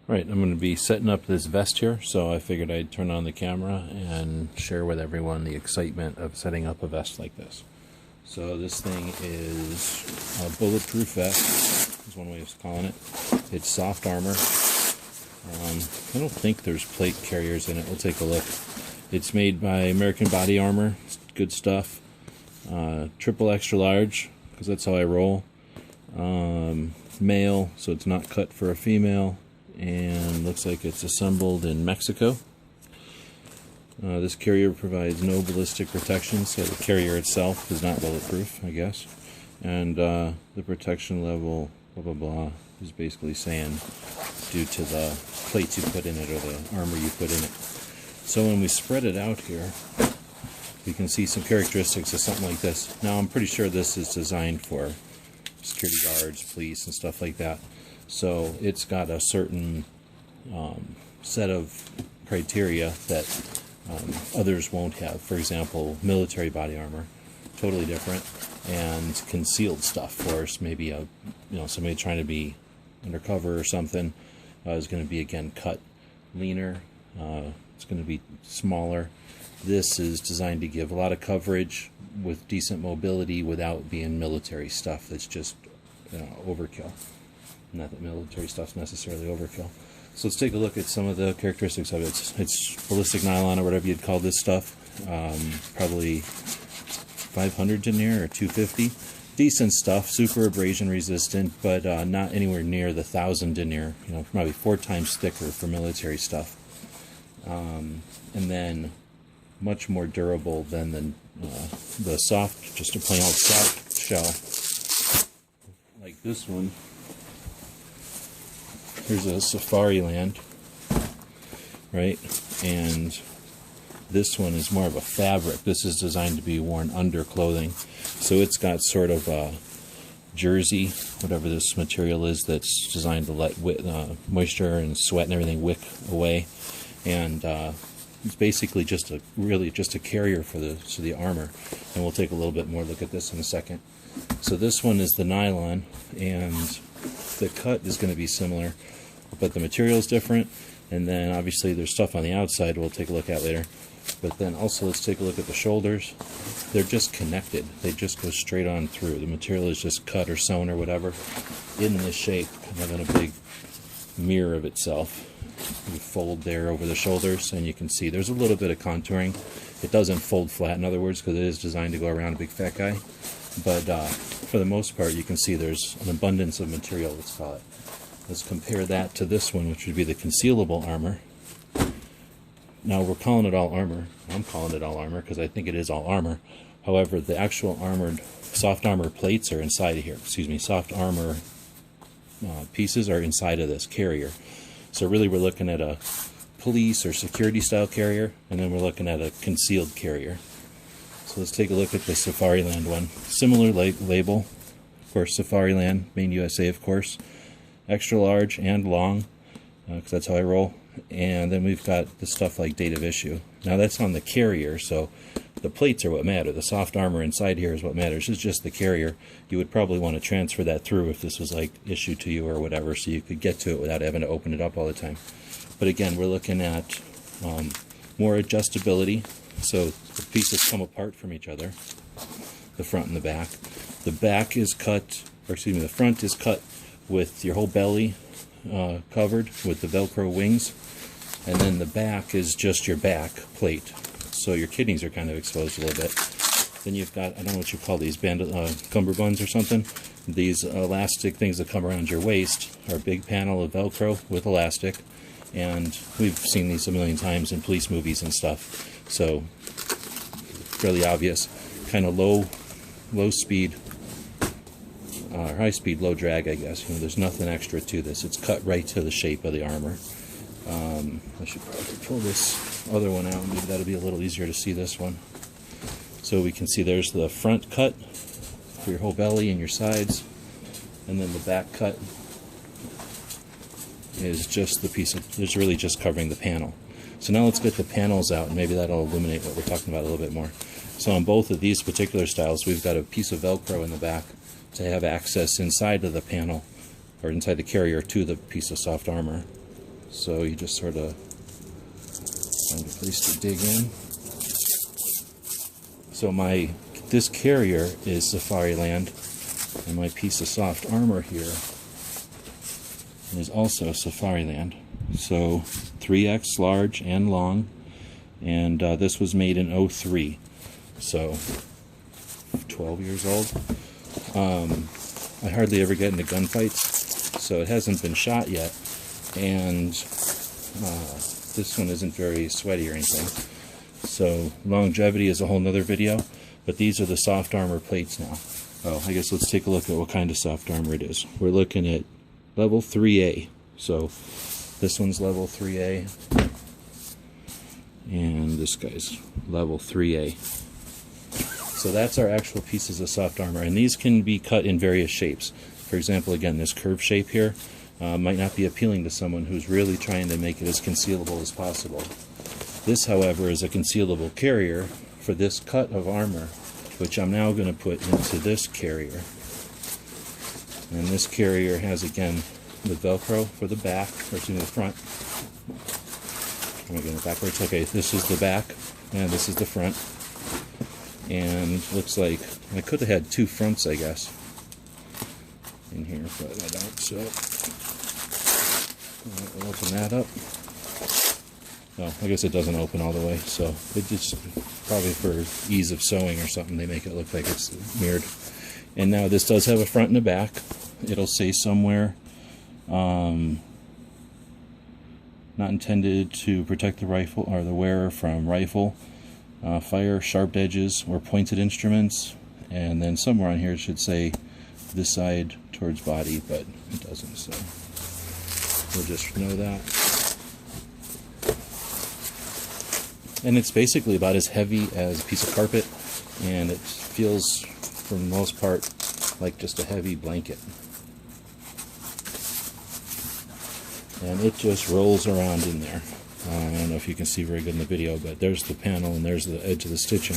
Right, I'm going to be setting up this vest here, so I figured I'd turn on the camera and share with everyone the excitement of setting up a vest like this. So this thing is a bulletproof vest, is one way of calling it. It's soft armor. I don't think there's plate carriers in it. We'll take a look. It's made by American Body Armor. It's good stuff. Triple extra large, because that's how I roll. Male, so it's not cut for a female. And looks like it's assembled in Mexico. This carrier provides no ballistic protection, so the carrier itself is not bulletproof, I guess. And the protection level, blah blah blah, is basically saying due to the plates you put in it or the armor you put in it. So when we spread it out here, we can see some characteristics of something like this. Now I'm pretty sure this is designed for security guards, police, and stuff like that. So it's got a certain set of criteria that others won't have. For example, military body armor, totally different, and concealed stuff. For us, maybe somebody trying to be undercover or something is going to be again cut leaner. It's going to be smaller. This is designed to give a lot of coverage with decent mobility without being military stuff. That's just overkill. Not that military stuff's necessarily overkill. So let's take a look at some of the characteristics of it. It's ballistic nylon or whatever you'd call this stuff. Probably 500 denier or 250. Decent stuff, super abrasion resistant, but not anywhere near the 1000 denier. Probably 4 times thicker for military stuff. And then much more durable than the soft, just a plain old soft shell. Like this one. Here's a Safariland, right? And this one is more of a fabric. This is designed to be worn under clothing. So it's got sort of a jersey, whatever this material is, that's designed to let moisture and sweat and everything wick away. And it's basically just a carrier for the armor. And we'll take a little bit more look at this in a second. So this one is the nylon, and the cut is going to be similar, but the material is different. And then obviously there's stuff on the outside we'll take a look at later. But then also let's take a look at the shoulders. They're just connected. They just go straight on through. The material is just cut or sewn or whatever in this shape, kind of in a big mirror of itself. You fold there over the shoulders, and you can see there's a little bit of contouring. It doesn't fold flat, in other words, because it is designed to go around a big fat guy. But for the most part, you can see there's an abundance of material, let's call it. Let's compare that to this one, which would be the concealable armor. Now, we're calling it all armor. I'm calling it all armor because I think it is all armor. However, the actual soft armor plates are inside of here. Excuse me, soft armor pieces are inside of this carrier. So really, we're looking at a police or security style carrier, and then we're looking at a concealed carrier. So let's take a look at the Safariland one. Similar label, of course, Safariland, Maine, USA, of course. Extra large and long, because that's how I roll. And then we've got the stuff like date of issue. Now that's on the carrier, so the plates are what matter. The soft armor inside here is what matters. It's just the carrier. You would probably want to transfer that through if this was like issued to you or whatever, so you could get to it without having to open it up all the time. But again, we're looking at more adjustability. So the pieces come apart from each other, the front and the back. The back is cut, or excuse me, the front is cut with your whole belly covered with the Velcro wings, and then the back is just your back plate. So your kidneys are kind of exposed a little bit. Then you've got, I don't know what you call these, cummerbunds or something. These elastic things that come around your waist are a big panel of Velcro with elastic. And we've seen these a million times in police movies and stuff. So, fairly obvious. Kind of low speed, or high speed, low drag, I guess. There's nothing extra to this. It's cut right to the shape of the armor. I should probably pull this other one out. Maybe that'll be a little easier to see this one. So we can see there's the front cut for your whole belly and your sides. And then the back cut is just the piece of, it's really just covering the panel. So now let's get the panels out, and maybe that'll illuminate what we're talking about a little bit more. So on both of these particular styles, we've got a piece of Velcro in the back to have access inside of the panel, or inside the carrier, to the piece of soft armor. So you just sort of find a place to dig in. So this carrier is Safariland, and my piece of soft armor here is also Safariland. So 3X large and long, and this was made in '03, so 12 years old. I hardly ever get into gunfights, so it hasn't been shot yet, and this one isn't very sweaty or anything. So longevity is a whole nother video, but these are the soft armor plates now. Oh, I guess let's take a look at what kind of soft armor it is. We're looking at level 3A. So this one's level 3A, and this guy's level 3A. So that's our actual pieces of soft armor, and these can be cut in various shapes. For example, again, this curved shape here might not be appealing to someone who's really trying to make it as concealable as possible. This, however, is a concealable carrier for this cut of armor, which I'm now going to put into this carrier. And this carrier has, again, the Velcro for the back, or to the front. Am I getting it backwards? Okay, this is the back, and this is the front. And looks like I could have had two fronts, I guess, in here, but I don't, so I'll open that up. Oh, I guess it doesn't open all the way, so it just probably for ease of sewing or something they make it look like it's mirrored. And now this does have a front and a back. It'll say somewhere not intended to protect the rifle or the wearer from rifle fire, sharp edges, or pointed instruments. And then somewhere on here it should say this side towards body, but it doesn't, so we'll just know that. And it's basically about as heavy as a piece of carpet, and it feels, for the most part, like just a heavy blanket. And it just rolls around in there. I don't know if you can see very good in the video, but there's the panel and there's the edge of the stitching.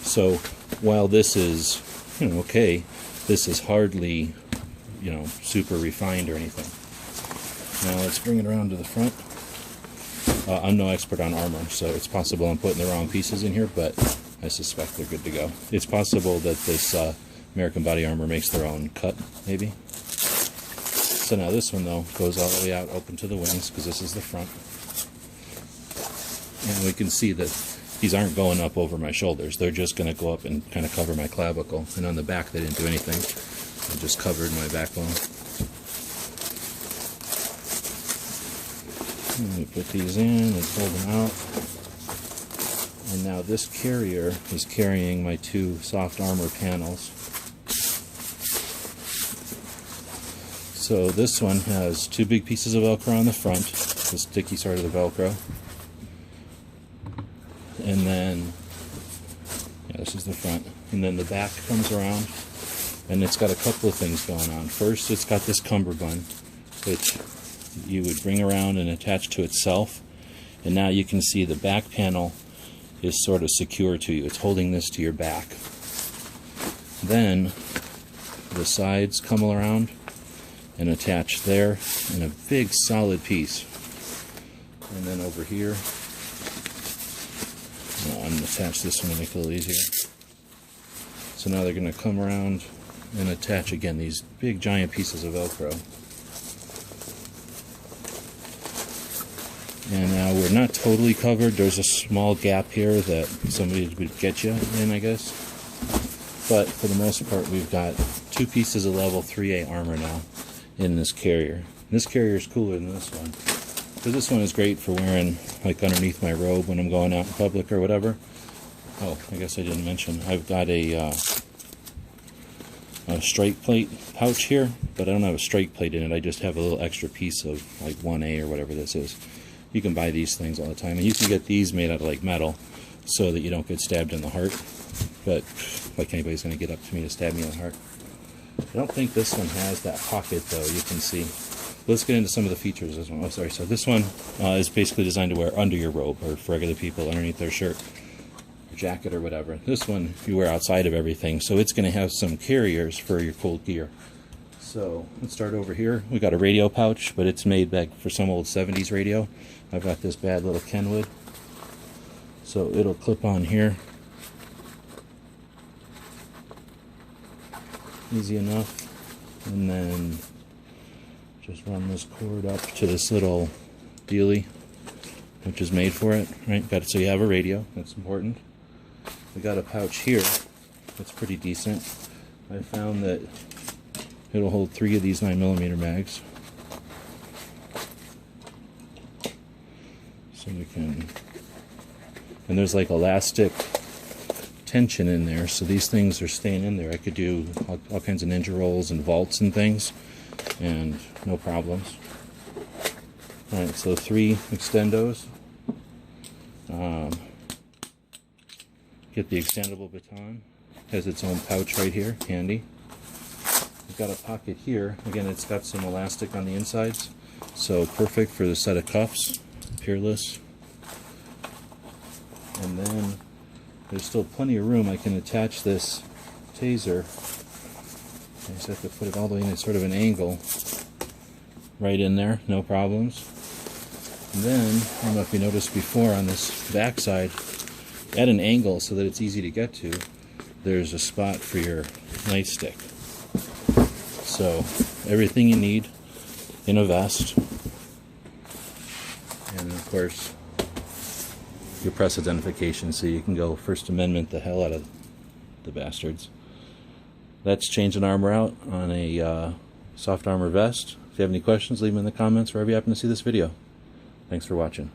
So while this is, okay, this is hardly, super refined or anything. Now let's bring it around to the front. I'm no expert on armor, so it's possible I'm putting the wrong pieces in here, but I suspect they're good to go. It's possible that this American Body Armor makes their own cut, maybe. So now this one, though, goes all the way out open to the wings, because this is the front. And we can see that these aren't going up over my shoulders. They're just going to go up and kind of cover my clavicle. And on the back, they didn't do anything. They just covered my backbone. Let me put these in and pull them out. And now this carrier is carrying my two soft armor panels. So this one has two big pieces of Velcro on the front, the sticky side of the Velcro. And then, this is the front. And then the back comes around, and it's got a couple of things going on. First, it's got this cummerbund, which you would bring around and attach to itself, and now you can see the back panel is sort of secure to you. It's holding this to your back. Then the sides come around and attach there in a big solid piece. And then over here, I'm going to attach this one to make it a little easier. So now they're going to come around and attach again these big giant pieces of Velcro. And now we're not totally covered. There's a small gap here that somebody would get you in, I guess. But for the most part, we've got two pieces of level 3A armor now in this carrier. This carrier is cooler than this one, because this one is great for wearing like underneath my robe when I'm going out in public or whatever. Oh, I guess I didn't mention, I've got a strike plate pouch here, but I don't have a strike plate in it. I just have a little extra piece of like 1A or whatever this is. You can buy these things all the time, and you can get these made out of like metal so that you don't get stabbed in the heart. But like anybody's going to get up to me to stab me in the heart. I don't think this one has that pocket though. You can see. Let's get into some of the features of this one. Oh, sorry. So this one is basically designed to wear under your robe, or for regular people underneath their shirt, or jacket, or whatever. This one you wear outside of everything, so it's going to have some carriers for your cold gear. So let's start over here. We got a radio pouch, but it's made back for some old 70s radio. I've got this bad little Kenwood, so it'll clip on here. Easy enough. And then just run this cord up to this little dealie, which is made for it, right? Got it, so you have a radio. That's important. We got a pouch here that's pretty decent. I found that it'll hold 3 of these 9mm mags. So we can, and there's like elastic tension in there, so these things are staying in there. I could do all kinds of ninja rolls and vaults and things, and no problems. Alright, so 3 extendos. Get the extendable baton. Has its own pouch right here, handy. We've got a pocket here. Again, it's got some elastic on the insides, so perfect for the set of cuffs. Peerless. And then there's still plenty of room. I can attach this taser. I just have to put it all the way in sort of an angle right in there, no problems. And then, I don't know if you noticed before on this back side, at an angle so that it's easy to get to, there's a spot for your nightstick. So everything you need in a vest. And of course, your press identification, so you can go First Amendment the hell out of the bastards. That's changing armor out on a soft armor vest. If you have any questions, leave them in the comments wherever you happen to see this video. Thanks for watching.